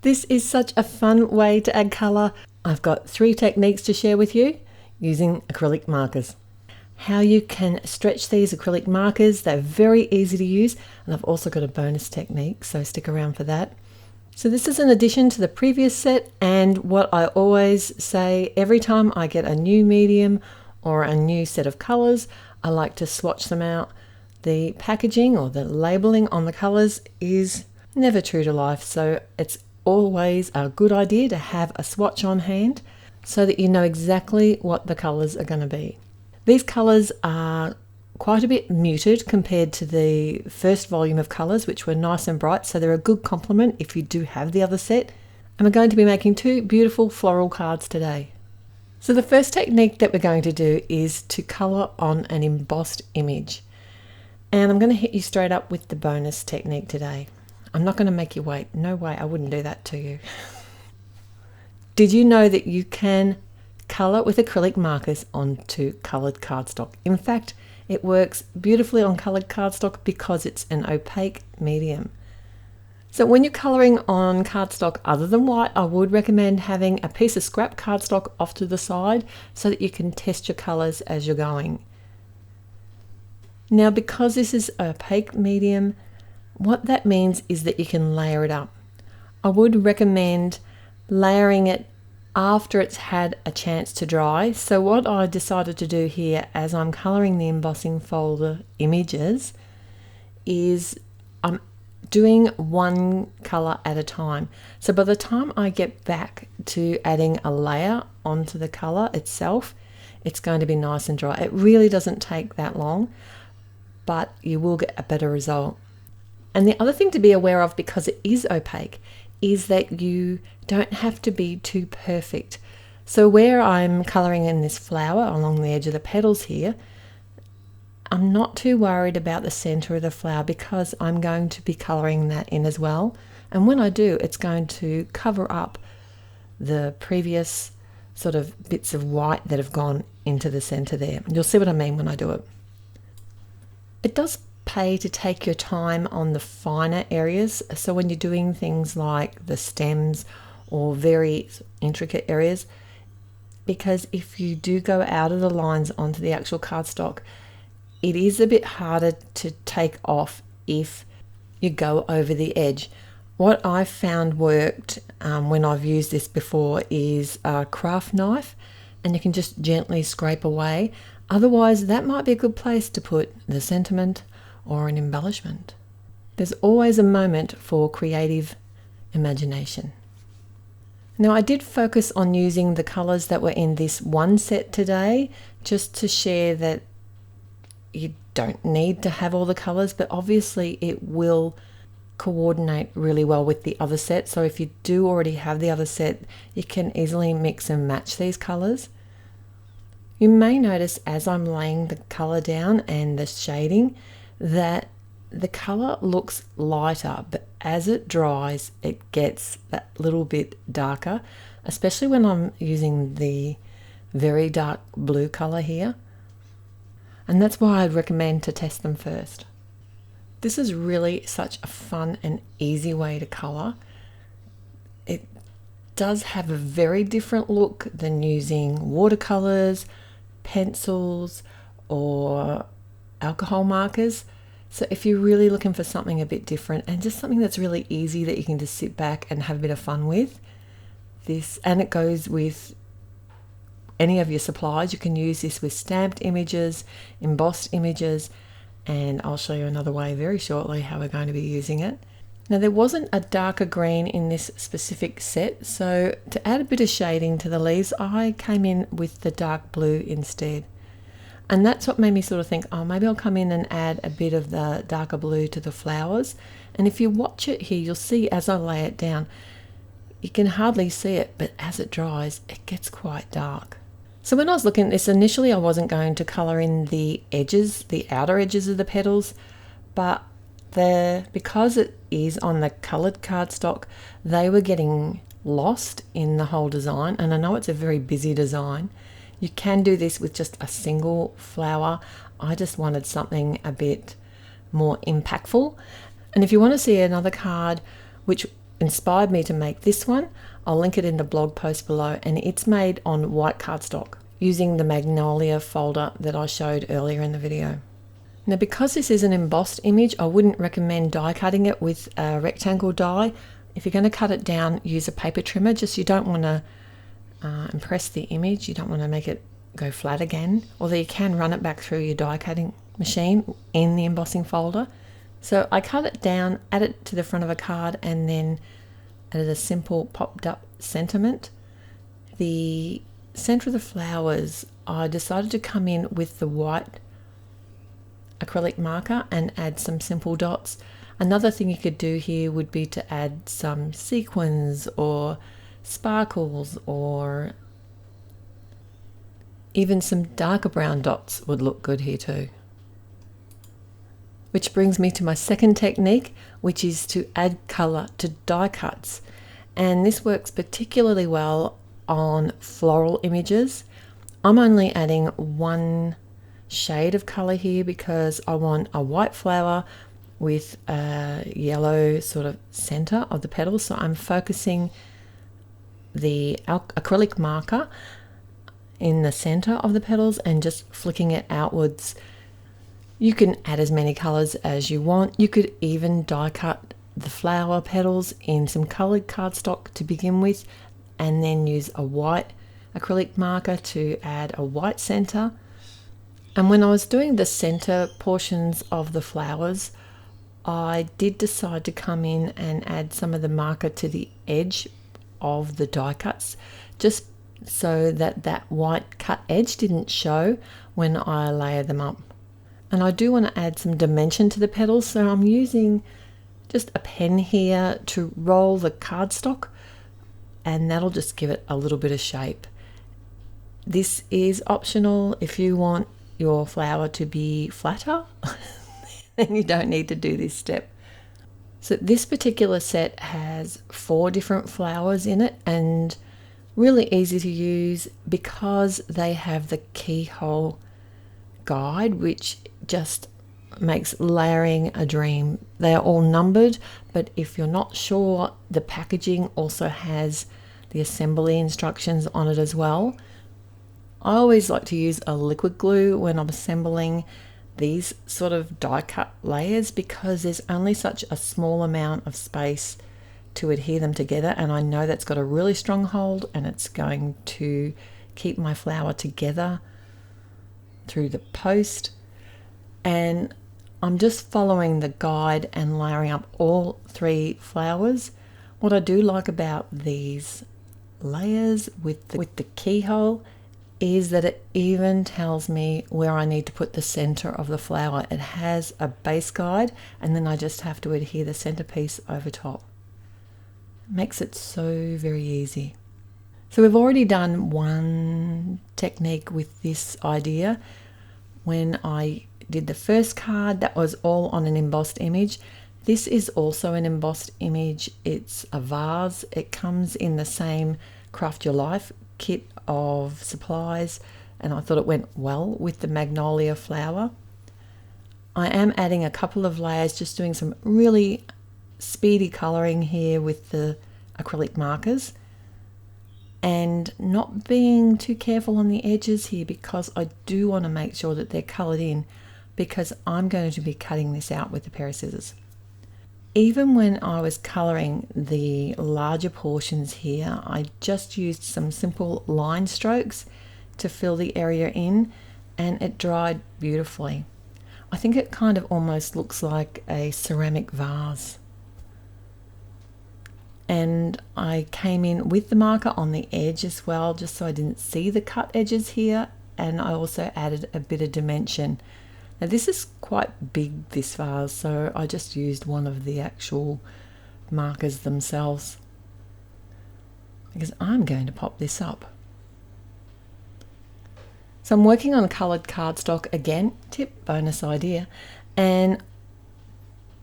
This is such a fun way to add colour. I've got 3 techniques to share with you using acrylic markers. How you can stretch these acrylic markers, they're very easy to use, and I've also got a bonus technique, so stick around for that. So this is an addition to the previous set, and what I always say every time I get a new medium or a new set of colours, I like to swatch them out. The packaging or the labelling on the colours is never true to life, so it's always a good idea to have a swatch on hand so that you know exactly what the colours are going to be. These colours are quite a bit muted compared to the first volume of colours, which were nice and bright, so they're a good complement if you do have the other set. And we're going to be making 2 beautiful floral cards today. So the first technique that we're going to do is to colour on an embossed image. And I'm going to hit you straight up with the bonus technique today. I'm not going to make you wait. No way, I wouldn't do that to you. Did you know that you can colour with acrylic markers onto coloured cardstock? In fact, it works beautifully on coloured cardstock because it's an opaque medium. So when you're colouring on cardstock other than white, I would recommend having a piece of scrap cardstock off to the side so that you can test your colours as you're going. Now, because this is an opaque medium, what that means is that you can layer it up. I would recommend layering it after it's had a chance to dry. So what I decided to do here as I'm colouring the embossing folder images is I'm doing one colour at a time. So by the time I get back to adding a layer onto the colour itself, it's going to be nice and dry. It really doesn't take that long, but you will get a better result. And the other thing to be aware of, because it is opaque, is that you don't have to be too perfect. So where I'm colouring in this flower along the edge of the petals here, I'm not too worried about the centre of the flower because I'm going to be colouring that in as well. And when I do, it's going to cover up the previous sort of bits of white that have gone into the centre there. You'll see what I mean when I do it. It does pay to take your time on the finer areas. So when you're doing things like the stems or very intricate areas, because if you do go out of the lines onto the actual cardstock, it is a bit harder to take off if you go over the edge. What I've found worked when I've used this before is a craft knife, and you can just gently scrape away. Otherwise, that might be a good place to put the sentiment or an embellishment. There's always a moment for creative imagination. Now, I did focus on using the colours that were in this one set today, just to share that you don't need to have all the colours, but obviously it will coordinate really well with the other set. So if you do already have the other set, you can easily mix and match these colours. You may notice as I'm laying the colour down and the shading that the colour looks lighter, but as it dries it gets that little bit darker, especially when I'm using the very dark blue colour here. And that's why I'd recommend to test them first. This is really such a fun and easy way to colour. It does have a very different look than using watercolours, pencils, or alcohol markers. So if you're really looking for something a bit different and just something that's really easy that you can just sit back and have a bit of fun with, this, and it goes with any of your supplies. You can use this with stamped images, embossed images, and I'll show you another way very shortly how we're going to be using it. Now, there wasn't a darker green in this specific set, so to add a bit of shading to the leaves, I came in with the dark blue instead. And that's what made me sort of think, oh, maybe I'll come in and add a bit of the darker blue to the flowers. And if you watch it here, you'll see as I lay it down, you can hardly see it, but as it dries, it gets quite dark. So when I was looking at this, initially I wasn't going to colour in the edges, the outer edges of the petals, but because it is on the coloured cardstock, they were getting lost in the whole design. And I know it's a very busy design. You can do this with just a single flower. I just wanted something a bit more impactful. And if you want to see another card which inspired me to make this one. I'll link it in the blog post below, and it's made on white cardstock using the Magnolia folder that I showed earlier in the video. Now, because this is an embossed image, I wouldn't recommend die cutting it with a rectangle die. If you're going to cut it down, use a paper trimmer. Just, you don't want to impress the image. You don't want to make it go flat again, although you can run it back through your die cutting machine in the embossing folder. So I cut it down, add it to the front of a card, and then added a simple popped up sentiment. The center of the flowers, I decided to come in with the white acrylic marker and add some simple dots. Another thing you could do here would be to add some sequins or sparkles, or even some darker brown dots would look good here too. Which brings me to my second technique, which is to add color to die cuts. And this works particularly well on floral images. I'm only adding one shade of color here because I want a white flower with a yellow sort of center of the petals. So I'm focusing the acrylic marker in the center of the petals and just flicking it outwards. You can add as many colors as you want. You could even die cut the flower petals in some colored cardstock to begin with, and then use a white acrylic marker to add a white center. And when I was doing the center portions of the flowers, I did decide to come in and add some of the marker to the edge of the die cuts, just so that that white cut edge didn't show when I layer them up. And I do want to add some dimension to the petals, so I'm using just a pen here to roll the cardstock, and that'll just give it a little bit of shape. This is optional. If you want your flower to be flatter, then you don't need to do this step. So this particular set has 4 different flowers in it, and really easy to use because they have the keyhole guide, which just makes layering a dream. They are all numbered, but if you're not sure, the packaging also has the assembly instructions on it as well. I always like to use a liquid glue when I'm assembling these sort of die cut layers because there's only such a small amount of space to adhere them together, and I know that's got a really strong hold and it's going to keep my flower together through the post. And I'm just following the guide and layering up all 3 flowers. What I do like about these layers with the keyhole is that it even tells me where I need to put the center of the flower. It has a base guide, and then I just have to adhere the centerpiece over top. It makes it so very easy. So we've already done one technique with this idea. When I did the first card, that was all on an embossed image. This is also an embossed image. It's a vase. It comes in the same Craft Your Life kit of supplies, and I thought it went well with the magnolia flower. I am adding a couple of layers, just doing some really speedy coloring here with the acrylic markers, and not being too careful on the edges here because I do want to make sure that they're colored in, because I'm going to be cutting this out with a pair of scissors. Even when I was coloring the larger portions here, I just used some simple line strokes to fill the area in, and it dried beautifully. I think it kind of almost looks like a ceramic vase. And I came in with the marker on the edge as well, just so I didn't see the cut edges here, and I also added a bit of dimension. Now this is quite big, this vase, so I just used one of the actual markers themselves because I'm going to pop this up. So I'm working on coloured cardstock again, tip bonus idea, and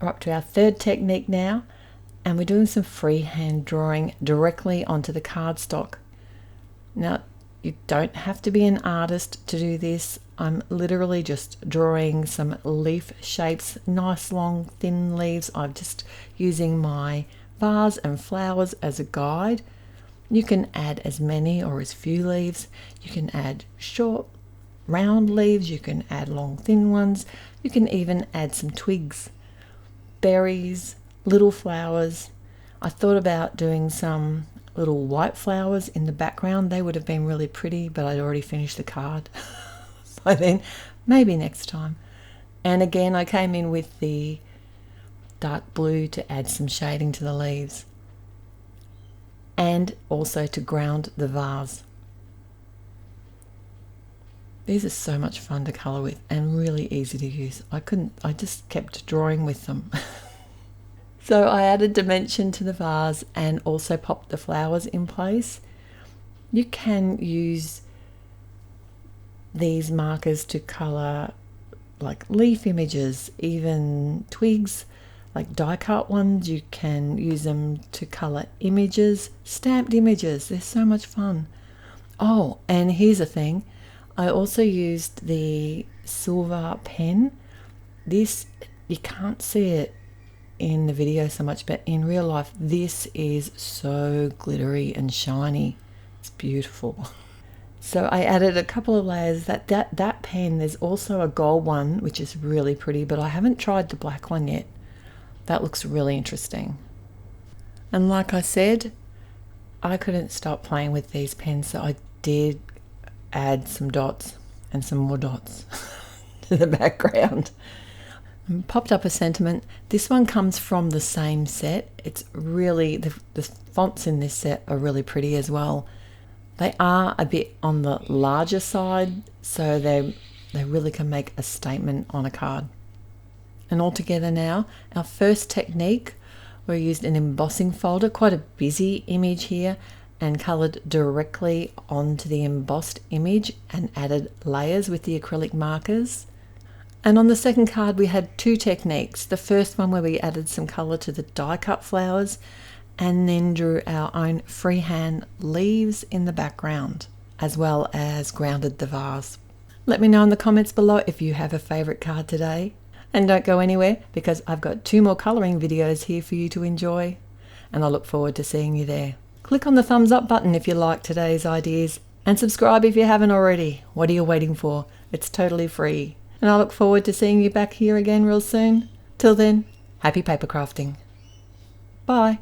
we're up to our 3rd technique now, and we're doing some freehand drawing directly onto the cardstock. Now you don't have to be an artist to do this. I'm literally just drawing some leaf shapes, nice long thin leaves. I'm just using my vase and flowers as a guide. You can add as many or as few leaves. You can add short, round leaves. You can add long, thin ones. You can even add some twigs, berries, little flowers. I thought about doing some little white flowers in the background. They would have been really pretty, but I'd already finished the card. So then, maybe next time. And again, I came in with the dark blue to add some shading to the leaves, and also to ground the vase. These are so much fun to colour with and really easy to use. I just kept drawing with them. So I added dimension to the vase and also popped the flowers in place. You can use these markers to colour like leaf images, even twigs, like die cut ones. You can use them to colour images, stamped images. They're so much fun. Oh, and here's a thing. I also used the silver pen. This, you can't see it in the video so much, but in real life this is so glittery and shiny. It's beautiful. So I added a couple of layers. That pen, there's also a gold one which is really pretty, but I haven't tried the black one yet. That looks really interesting. And like I said, I couldn't stop playing with these pens, so I did add some dots and some more dots to the background. Popped up a sentiment. This one comes from the same set. It's really, the fonts in this set are really pretty as well. They are a bit on the larger side, so they really can make a statement on a card. And all together now, our first technique, we used an embossing folder, quite a busy image here, and coloured directly onto the embossed image and added layers with the acrylic markers. And on the second card we had two techniques. The first one where we added some colour to the die cut flowers and then drew our own freehand leaves in the background, as well as grounded the vase. Let me know in the comments below if you have a favourite card today. And don't go anywhere, because I've got 2 more colouring videos here for you to enjoy, and I look forward to seeing you there. Click on the thumbs up button if you like today's ideas, and subscribe if you haven't already. What are you waiting for? It's totally free. And I look forward to seeing you back here again real soon. Till then, happy paper crafting. Bye.